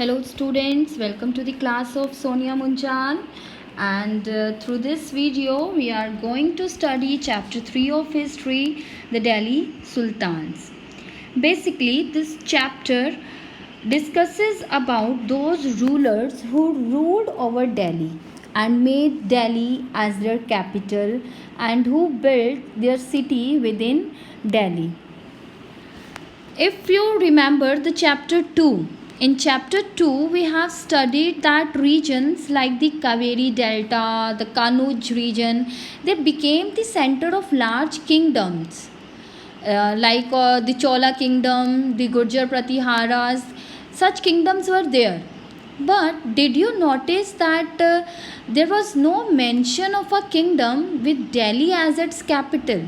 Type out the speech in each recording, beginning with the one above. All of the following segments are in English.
Hello students, welcome to the class of Sonia Munchan, and through this video we are going to study chapter 3 of history, the Delhi Sultans. Basically this chapter discusses about those rulers who ruled over Delhi and made Delhi as their capital and who built their city within Delhi. If you remember the chapter 2, in chapter 2 we have studied that regions like the Kaveri Delta, the Kanuj region, they became the center of large kingdoms like the Chola kingdom, the Gurjar Pratiharas. Such kingdoms were there. But did you notice that there was no mention of a kingdom with Delhi as its capital?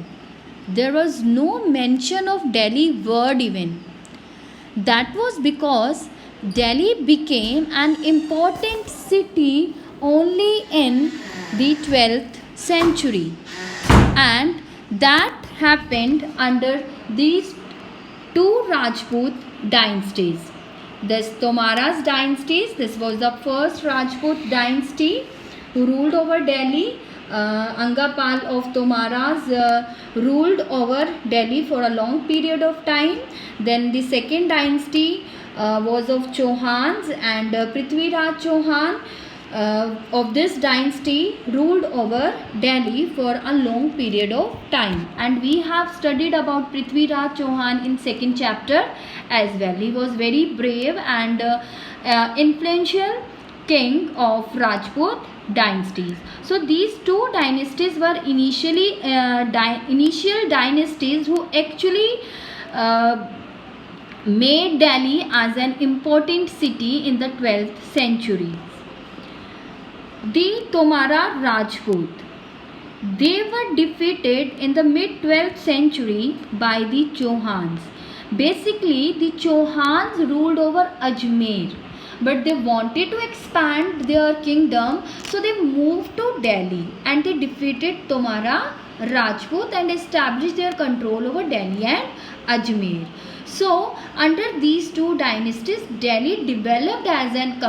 There was no mention of Delhi word even. That was because Delhi became an important city only in the 12th century, and that happened under these two Rajput dynasties. This Tomaras dynasties, this was the first Rajput dynasty who ruled over Delhi. Angapal of Tomaras ruled over Delhi for a long period of time. Then the second dynasty was of Chauhans, and Prithviraj Chauhan of this dynasty ruled over Delhi for a long period of time. And we have studied about Prithviraj Chauhan in second chapter as well. He was very brave and influential king of Rajput dynasties. So these two dynasties were initially initial dynasties who actually made Delhi as an important city in the 12th century. The Tomara Rajput, they were defeated in the mid 12th century by the Chauhans. Basically the Chauhans ruled over Ajmer, but they wanted to expand their kingdom, so they moved to Delhi and they defeated Tomara Rajput and established their control over Delhi and Ajmer. So under these two dynasties, Delhi developed as an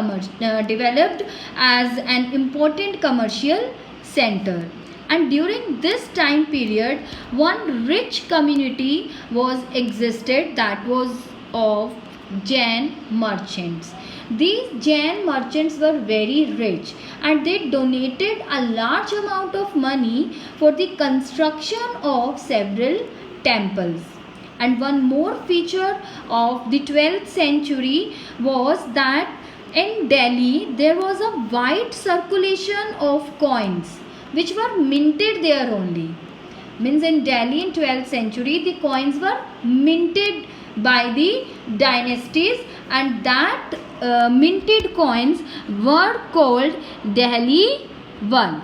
important commercial center. And during this time period, one rich community was existed, that was of Jain merchants. These Jain merchants were very rich and they donated a large amount of money for the construction of several temples. And one more feature of the 12th century was that in Delhi there was a wide circulation of coins which were minted there only. Means in Delhi in 12th century the coins were minted by the dynasties, and that minted coins were called Delhi I.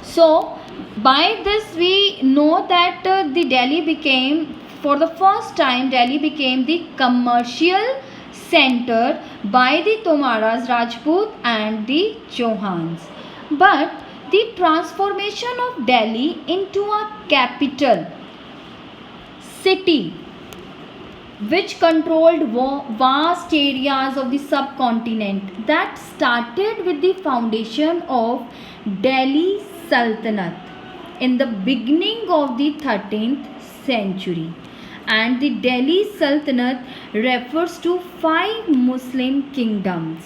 So by this we know that the Delhi became, for the first time Delhi became the commercial center by the Tomaras Rajput and the Chauhans. But the transformation of Delhi into a capital city which controlled vast areas of the subcontinent, that started with the foundation of Delhi Sultanate in the beginning of the 13th century. And the Delhi Sultanate refers to 5 Muslim kingdoms,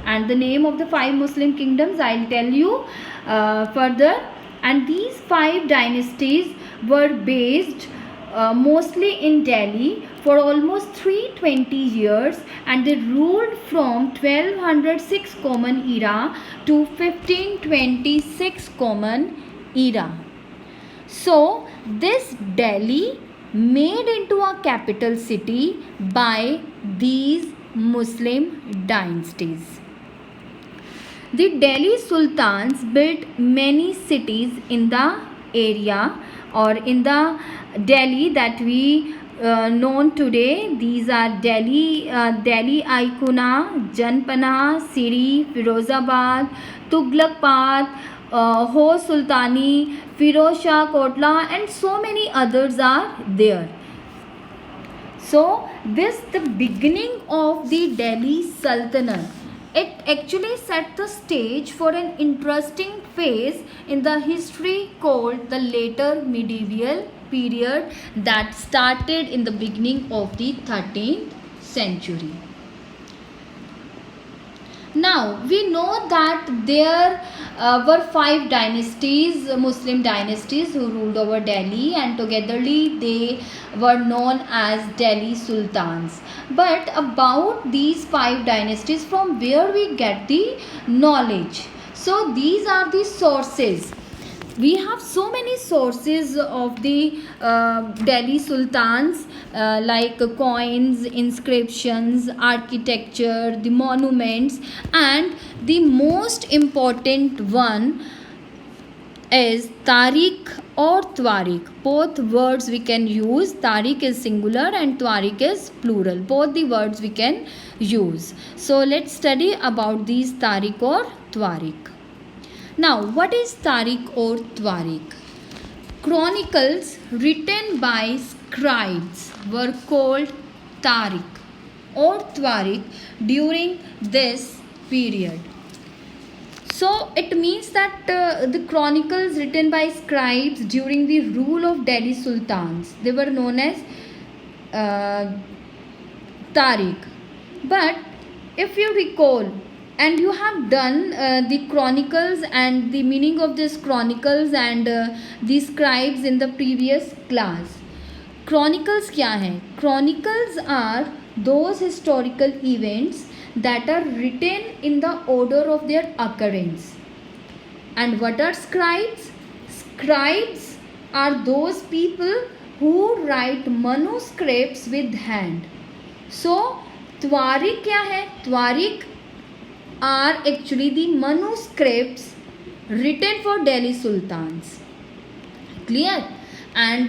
and the name of the 5 Muslim kingdoms I'll tell you further. And these 5 dynasties were based mostly in Delhi for almost 320 years, and they ruled from 1206 Common Era to 1526 Common Era. So this Delhi made into a capital city by these Muslim dynasties. The Delhi Sultans built many cities in the area or in the Delhi that we known today. These are Delhi, Aikuna, Janpana, Siri, Firozabad, Tughlaqabad, Ho Sultani, Firoz Shah Kotla, and so many others are there. So this the beginning of the Delhi Sultanate. It actually set the stage for an interesting phase in the history called the later medieval period that started in the beginning of the 13th century. Now we know that there were 5 dynasties, Muslim dynasties, who ruled over Delhi, and togetherly they were known as Delhi Sultans. But about these 5 dynasties, from where we get the knowledge? So these are the sources. We have so many sources of the Delhi Sultans, like coins, inscriptions, architecture, the monuments, and the most important one is Tariq or Twarik. Both words we can use. Tariq is singular and Twarik is plural. Both the words we can use. So let's study about these Tariq or Twarik. Now, what is Tariq or Twarik? Chronicles written by scribes were called Tariq or Twarik during this period. So it means that the chronicles written by scribes during the rule of Delhi Sultans, they were known as Tariq. But if you recall, and you have done the chronicles and the meaning of this chronicles and the scribes in the previous class. Chronicles क्या हैं? Chronicles are those historical events that are written in the order of their occurrence. And what are scribes? Scribes are those people who write manuscripts with hand. So Twarik क्या है? Twarik are actually the manuscripts written for Delhi Sultans. Clear? And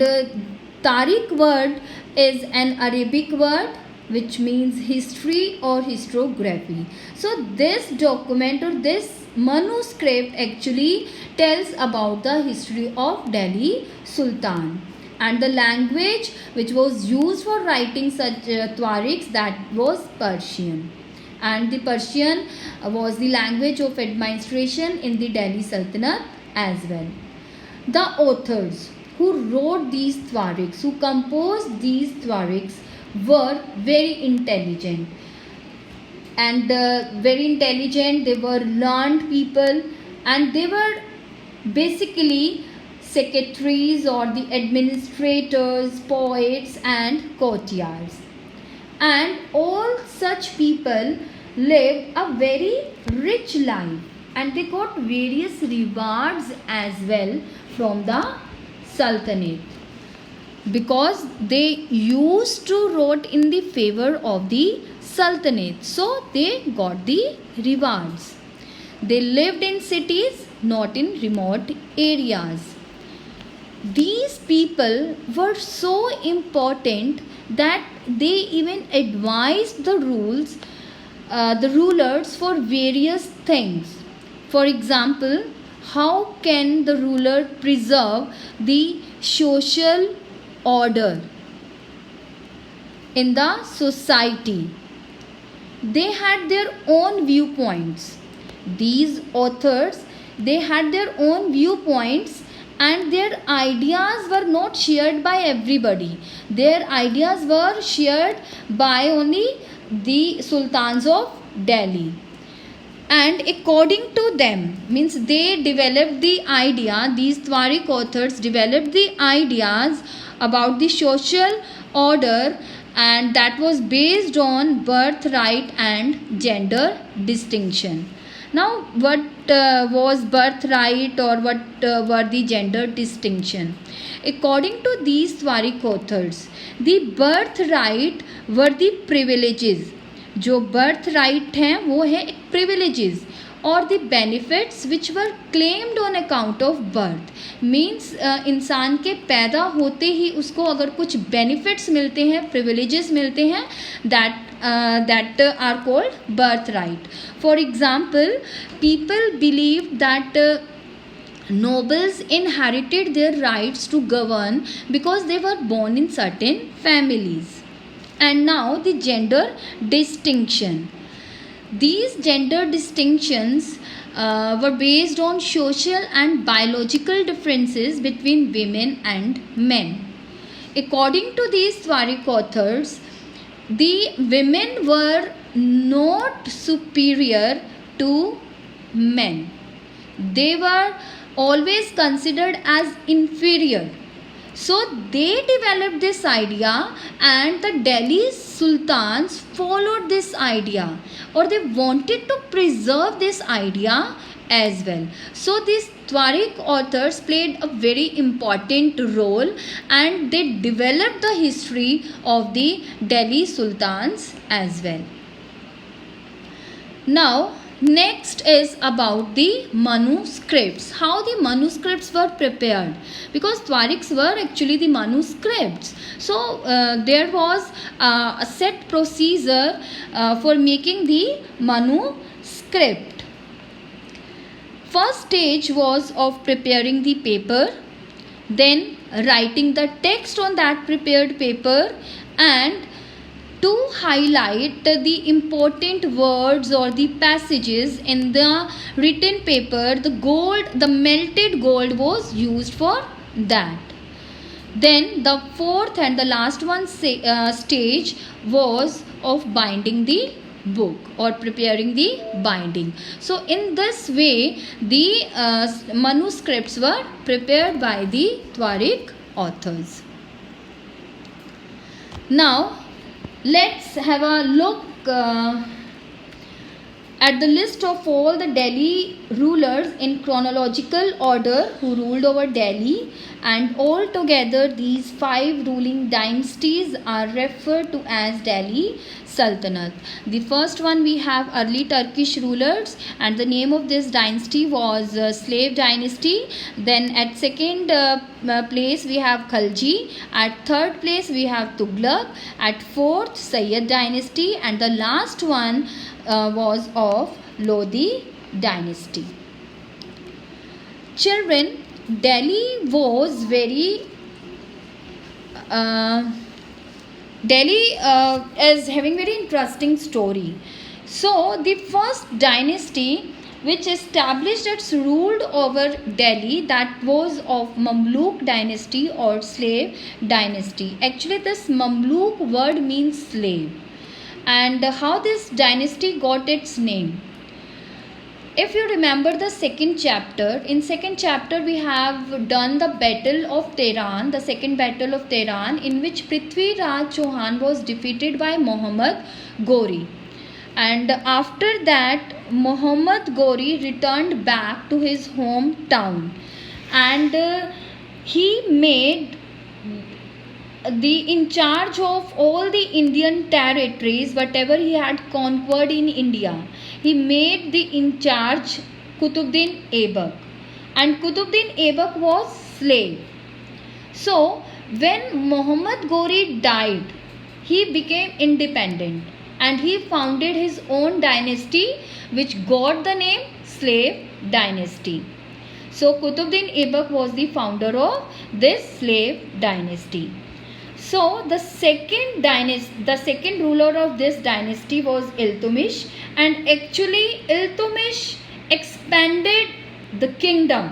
Tariq word is an Arabic word which means history or historiography. So this document or this manuscript actually tells about the history of Delhi Sultan. And the language which was used for writing such Tariqs, that was Persian. And the Persian was the language of administration in the Delhi Sultanate as well. The authors who wrote these Tariqs, who composed these Tariqs, were very intelligent. And they were learned people, and they were basically secretaries or the administrators, poets and courtiers. And all such people lived a very rich life, and they got various rewards as well from the Sultanate, because they used to vote in the favor of the Sultanate, so they got the rewards. They lived in cities, not in remote areas. These people were so important that they even advised the rulers for various things. For example, how can the ruler preserve the social order in the society? They had their own viewpoints. These authors, they had their own viewpoints, and their ideas were not shared by everybody. Their ideas were shared by only the sultans of Delhi. And according to them, means they developed the idea, these Tariq authors developed the ideas about the social order, and that was based on birthright and gender distinction. Now, what was birthright, or what were the gender distinction? According to these Tariq authors, the birthright were the privileges. जो birthright हैं वो है privileges, और the benefits which were claimed on account of birth. Means इंसान के पैदा होते ही उसको अगर कुछ benefits मिलते हैं, privileges मिलते हैं, that are called birthright. For example, people believed that nobles inherited their rights to govern because they were born in certain families. And now the gender distinction. These gender distinctions were based on social and biological differences between women and men. According to these Twarik authors, the women were not superior to men. They were always considered as inferior. So they developed this idea, and the Delhi sultans followed this idea, or they wanted to preserve this idea as well. So these Twarik authors played a very important role, and they developed the history of the Delhi sultans as well. Now next is about the manuscripts, how the manuscripts were prepared, because Twariks were actually the manuscripts. So there was a set procedure for making the manuscript. First stage was of preparing the paper, then writing the text on that prepared paper, and to highlight the important words or the passages in the written paper, the melted gold was used for that. Then the fourth and the last one stage was of binding the book or preparing the binding. So in this way the manuscripts were prepared by the Twarik authors. Now let's have a look at the list of all the Delhi rulers in chronological order who ruled over Delhi, and altogether these 5 ruling dynasties are referred to as Delhi Sultanate. The first one we have early Turkish rulers, and the name of this dynasty was Slave Dynasty. Then at second place we have Khalji. At third place we have Tughlaq. At fourth Sayyid Dynasty, and the last one was of Lodi Dynasty. Children, Delhi was very Delhi is having very interesting story. So the first dynasty which established its rule over Delhi, that was of Mamluk dynasty or slave dynasty. Actually this Mamluk word means slave. And how this dynasty got its name? If you remember the second chapter, in second chapter we have done the battle of Tehran, the second battle of Tehran, in which Prithvi Raj Chauhan was defeated by Muhammad Ghori. And after that Muhammad Ghori returned back to his hometown, and he made the in charge of all the Indian territories, whatever he had conquered in India. He made the in charge Qutbuddin Aibak, and Qutbuddin Aibak was slave. So when Muhammad Ghori died, he became independent and he founded his own dynasty which got the name Slave Dynasty. So Qutbuddin Aibak was the founder of this slave dynasty. So the second ruler of this dynasty was Iltutmish, and actually Iltutmish expanded the kingdom,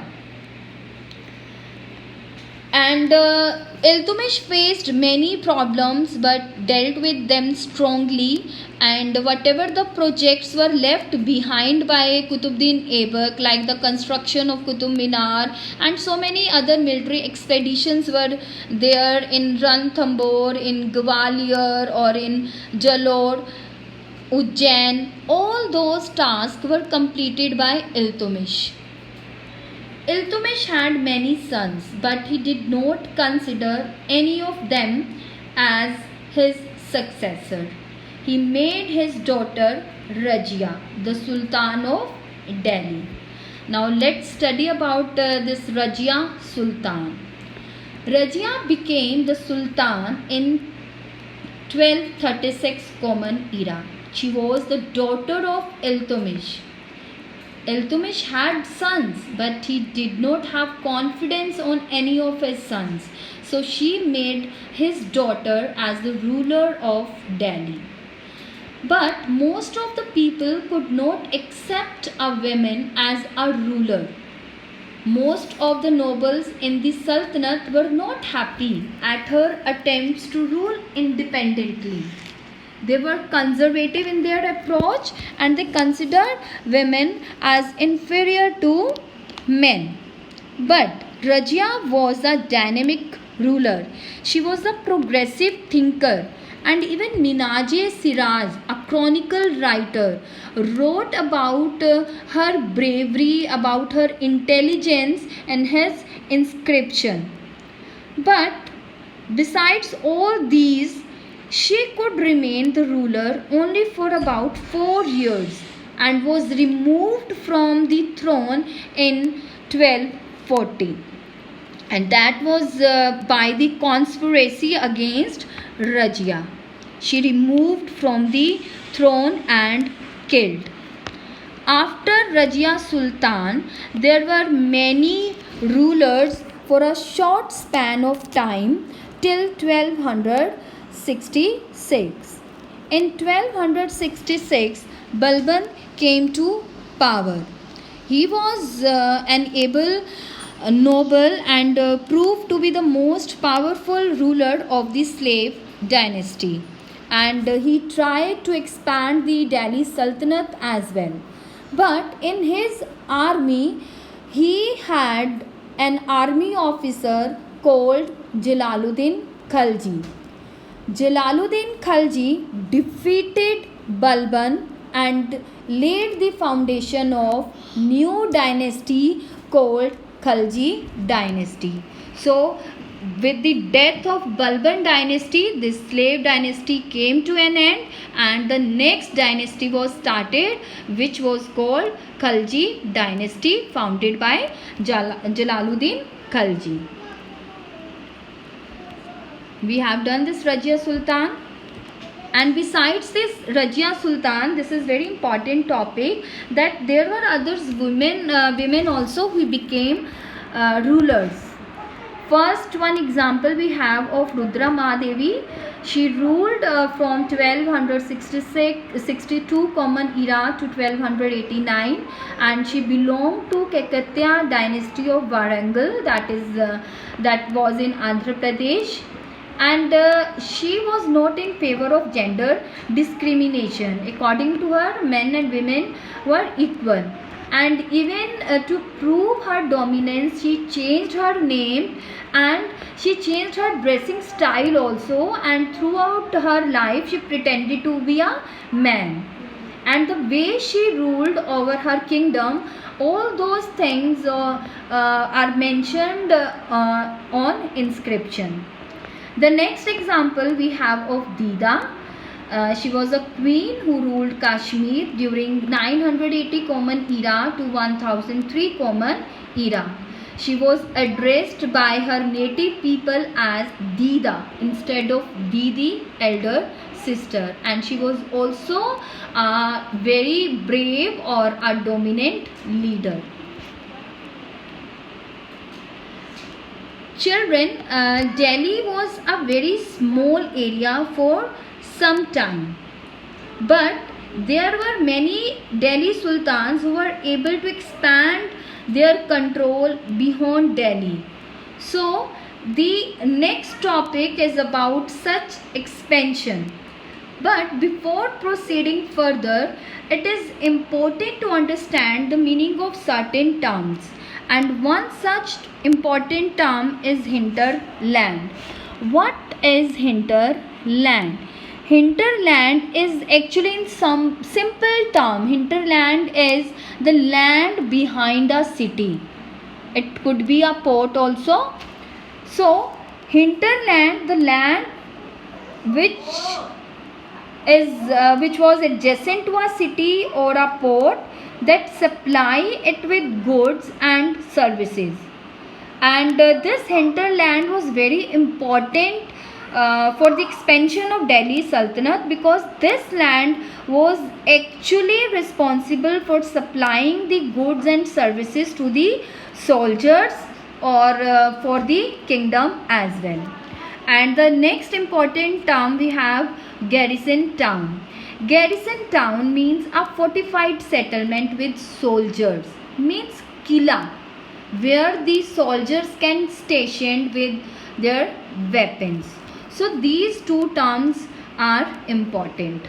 and Iltutmish faced many problems but dealt with them strongly, and whatever the projects were left behind by Qutbuddin Aibak, like the construction of Qutub Minar and so many other military expeditions were there in Ranthambore, in Gwalior or in Jalore, Ujjain, all those tasks were completed by Iltutmish. Iltutmish had many sons, but he did not consider any of them as his successor. He made his daughter Rajia the Sultan of Delhi. Now let's study about this Rajia Sultan. Rajia became the Sultan in 1236 Common Era. She was the daughter of Iltutmish. Iltutmish had sons, but he did not have confidence on any of his sons. So she made his daughter as the ruler of Delhi. But most of the people could not accept a woman as a ruler. Most of the nobles in the Sultanate were not happy at her attempts to rule independently. They were conservative in their approach and they considered women as inferior to men. But Rajia was a dynamic ruler. She was a progressive thinker, and even Minaj Siraj, a chronicle writer, wrote about her bravery, about her intelligence in his inscription. But besides all these, she could remain the ruler only for about 4 years and was removed from the throne in 1240. And that was by the conspiracy against Rajia. She removed from the throne and killed. After Rajia Sultan, there were many rulers for a short span of time till 1266. In 1266, Balban came to power. He was an able noble and proved to be the most powerful ruler of the slave dynasty. And he tried to expand the Delhi Sultanate as well. But in his army, he had an army officer called Jalaluddin Khalji. Jalaluddin Khalji defeated Balban and laid the foundation of new dynasty called Khalji dynasty. So with the death of Balban dynasty, this slave dynasty came to an end and the next dynasty was started, which was called Khalji dynasty, founded by Jalaluddin Khalji. We have done this Rajia Sultan. And besides this Rajia Sultan, this is very important topic, that there were others women also who became rulers. First one example we have of Rudra Mahadevi. She ruled from 1262 Common Era to 1289, and she belonged to Kakatiya dynasty of Warangal, that was in Andhra Pradesh. And she was not in favor of gender discrimination. According to her, men and women were equal. And even to prove her dominance, she changed her name and she changed her dressing style also, and throughout her life she pretended to be a man. And the way she ruled over her kingdom, all those things are mentioned on inscription. The next example we have of Dida. She was a queen who ruled Kashmir during 980 Common Era to 1003 Common Era. She was addressed by her native people as Dida instead of Didi, elder sister, and she was also a very brave or a dominant leader. Children, Delhi was a very small area for some time, but there were many Delhi sultans who were able to expand their control beyond Delhi. So the next topic is about such expansion. But before proceeding further, it is important to understand the meaning of certain terms. And one such important term is hinterland. What is hinterland? Hinterland is actually, in some simple term, hinterland is the land behind a city. It could be a port also. So hinterland, the land which was adjacent to a city or a port that supply it with goods and services. And this hinterland was very important for the expansion of Delhi Sultanate, because this land was actually responsible for supplying the goods and services to the soldiers or for the kingdom as well. And the next important term we have garrison town. Garrison town means a fortified settlement with soldiers, means killa, where the soldiers can stationed with their weapons. So these two terms are important.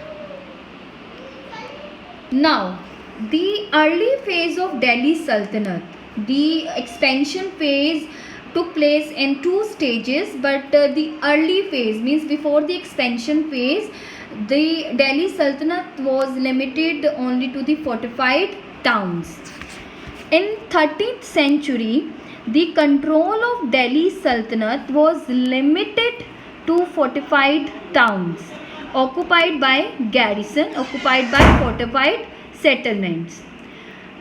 Now, the early phase of Delhi Sultanate, the expansion phase took place in two stages, but the early phase means before the expansion phase, the Delhi Sultanate was limited only to the fortified towns. In 13th century, the control of Delhi Sultanate was limited to fortified towns occupied by fortified settlements.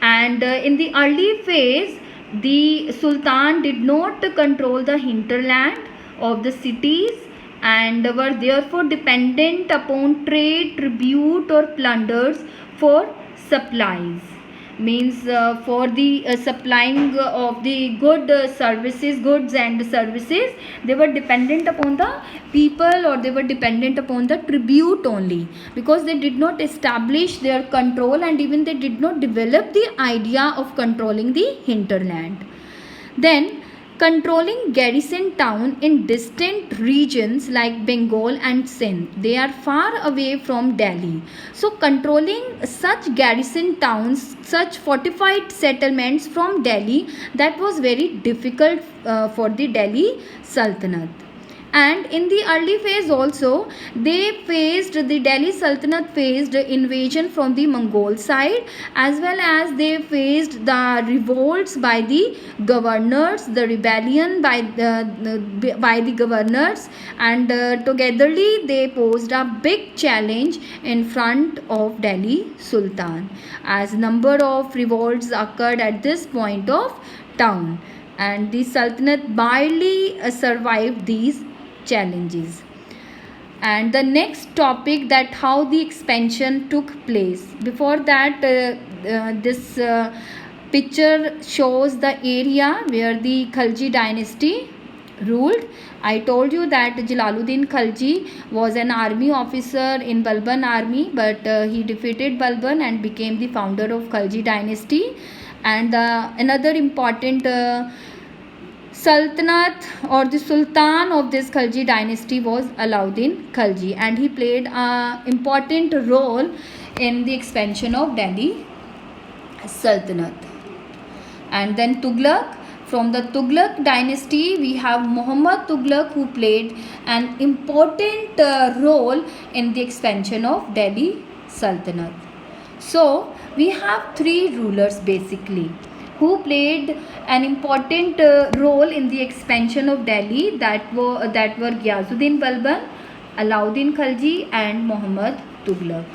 And in the early phase, the Sultan did not control the hinterland of the cities and were therefore dependent upon trade, tribute or plunders for supplies. Means for the supplying of the goods and services, they were dependent upon the people, or they were dependent upon the tribute only, because they did not establish their control, and even they did not develop the idea of controlling the hinterland. Then controlling garrison town in distant regions like Bengal and Sindh. They are far away from Delhi. So controlling such garrison towns, such fortified settlements from Delhi, that was very difficult for the Delhi Sultanate. And in the early phase also, the Delhi Sultanate faced invasion from the Mongol side, as well as they faced the revolts by the governors, the rebellion by the governors, and togetherly they posed a big challenge in front of Delhi Sultan, as number of revolts occurred at this point of town, and the Sultanate barely survived these challenges. And the next topic, that how the expansion took place. Before that, this picture shows the area where the Khalji dynasty ruled. I told you that Jalaluddin Khalji was an army officer in Balban army, but he defeated Balban and became the founder of Khalji dynasty. And another important Sultanate or the Sultan of this Khalji dynasty was Alauddin Khalji, and he played an important role in the expansion of Delhi Sultanate. And then Tughlaq. From the Tughlaq dynasty, we have Muhammad Tughlaq, who played an important role in the expansion of Delhi Sultanate. So we have three rulers basically who played an important role in the expansion of Delhi, that were Ghiasuddin Balban, Alauddin Khalji and Muhammad Tughlaq.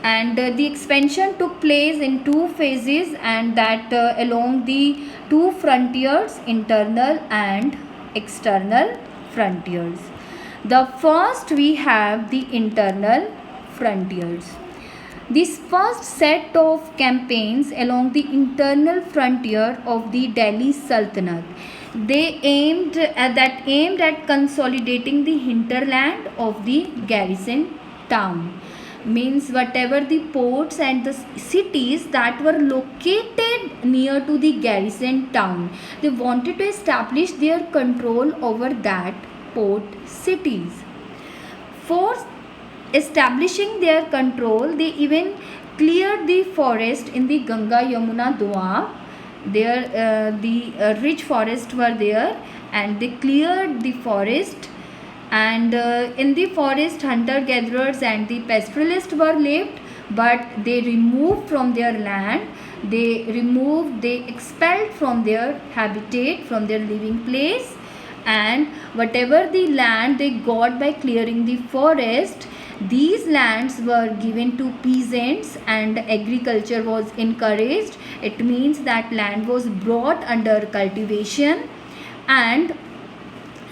And the expansion took place in two phases, and that along the two frontiers, internal and external frontiers. The first, we have the internal frontiers. This first set of campaigns along the internal frontier of the Delhi Sultanate, they aimed at consolidating the hinterland of the garrison town. Means whatever the ports and the cities that were located near to the garrison town, they wanted to establish their control over that port cities. For establishing their control, they even cleared the forest in the Ganga Yamuna Doab. There the rich forests were there, and they cleared the forest, and in the forest hunter-gatherers and the pastoralists were lived, but they removed from their land, they expelled from their habitat, from their living place, and whatever the land they got by clearing the forest, these lands were given to peasants and agriculture was encouraged. It means that land was brought under cultivation, and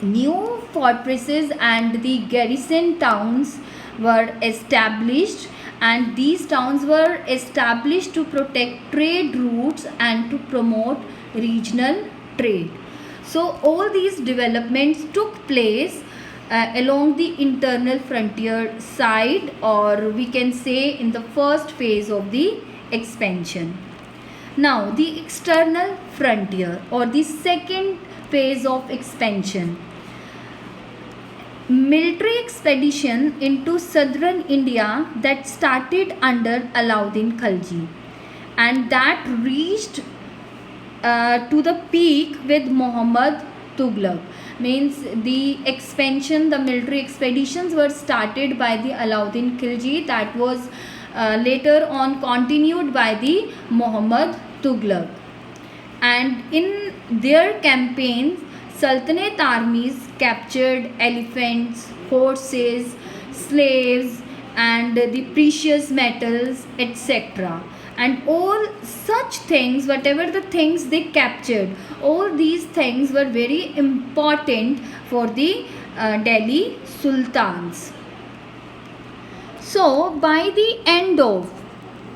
new fortresses and the garrison towns were established, and these towns were established to protect trade routes and to promote regional trade. So all these developments took place along the internal frontier side, or we can say in the first phase of the expansion. Now the external frontier, or the second phase of expansion. Military expedition into southern India that started under Alauddin Khalji, and that reached to the peak with Muhammad Tughlaq. Means the expansion, the military expeditions were started by the Alauddin Khilji, that was later on continued by the Muhammad Tughlaq. And in their campaigns, Sultanate armies captured elephants, horses, slaves, and the precious metals, etc. And all such things, whatever the things they captured, all these things were very important for the Delhi Sultans. So by the end of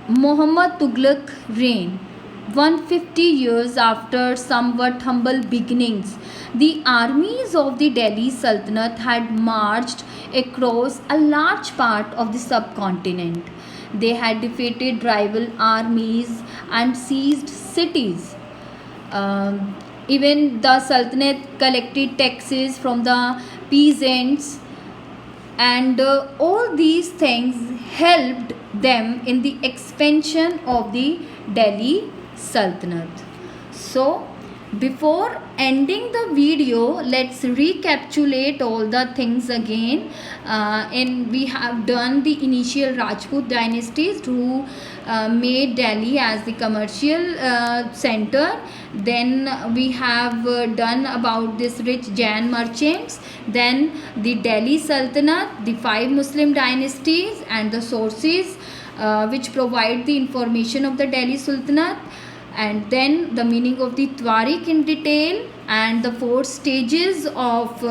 Muhammad Tughlaq reign, 150 years after somewhat humble beginnings, the armies of the Delhi Sultanate had marched across a large part of the subcontinent. They had defeated rival armies and seized cities. Even the Sultanate collected taxes from the peasants, and all these things helped them in the expansion of the Delhi Sultanate. So before ending the video, let's recapitulate all the things again. And we have done the initial Rajput dynasties who made Delhi as the commercial center. Then we have done about this rich Jain merchants. Then the Delhi Sultanate, the 5 Muslim dynasties and the sources which provide the information of the Delhi Sultanate, and then the meaning of the Tariq in detail, and the 4 stages of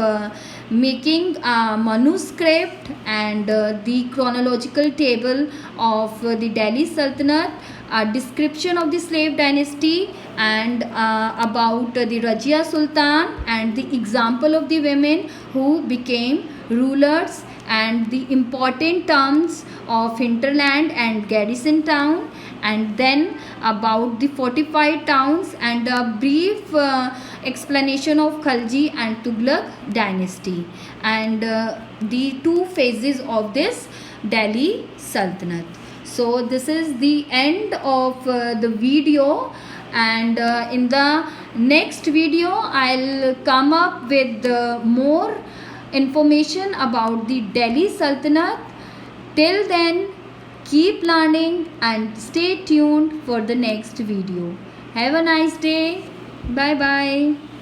making a manuscript, and the chronological table of the Delhi Sultanate, a description of the slave dynasty, and about the Rajia Sultan, and the example of the women who became rulers, and the important terms of hinterland and garrison town, and then about the fortified towns, and a brief explanation of Khalji and Tughlaq dynasty, and the 2 phases of this Delhi Sultanate. So this is the end of the video, and in the next video I'll come up with more information about the Delhi Sultanate. Till then, keep learning and stay tuned for the next video. Have a nice day. Bye bye.